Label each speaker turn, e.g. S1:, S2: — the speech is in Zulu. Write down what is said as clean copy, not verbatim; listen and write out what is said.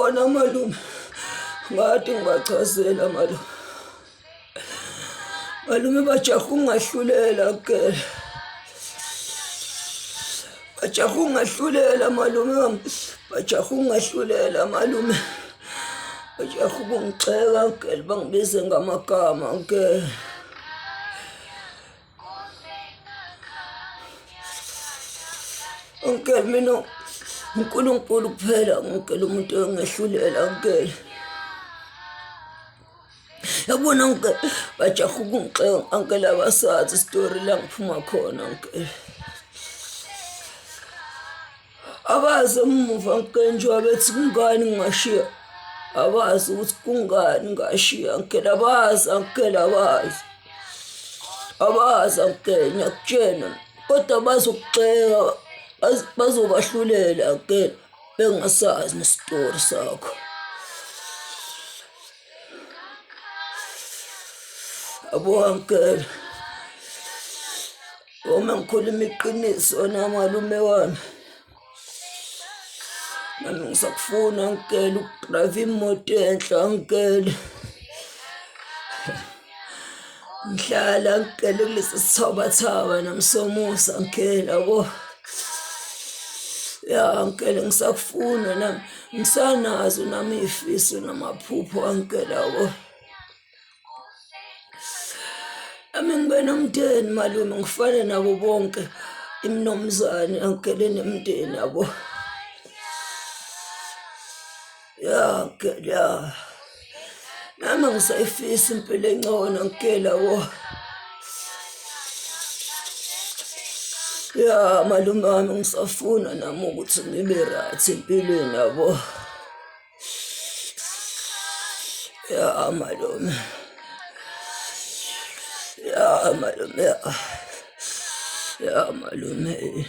S1: Yabona malume, ngathi ngibachazela malume. Malume bajaha ungahlulela ke. Bajaha ungahlulela malume wami. Bajaha ungahlulela malume. Bajaha ukungixeka ke bangibize ngamagama ke. Uncle mina uNkulunkulu kuphela ngicela umuntu engehlulela ngeke. Yabona ngeke bajaha ukungixeka uncle abasazi story la ngiphuma khona ngeke. Abazi emuva ngeke njengoba bethi kungani ngashiya. Abazi ukuthi kungani ngashiya ngeke abazi ngeke abazi. Abazi ngeke ngiyakutshela kodwa bazokugxeka bazobahlulela ke bengasazi nestori sakho. Yabo uncle uma ngikhuluma iqiniso na malume wami nami ngisakufuna uncle ukudrive imoto enhle uncle. Ngihlala uncle kulesi sithabathaba namsomusa uncle yabo. Ya uncle ngisakufuna nami ngisanazo nami izifiso namaphupho uncle yabo. Ami ngibe nomndeni malume ngifane nabo bonke imnomzane uncle enemndeni yabo. Ya uncle ya. Nami ngisayifisa impilo engcono uncle yabo. Ya malume wami ngisafuna nami ukuthi ngibe right empilweni yabo. Ya malume. Ya malume ya. Ya malume.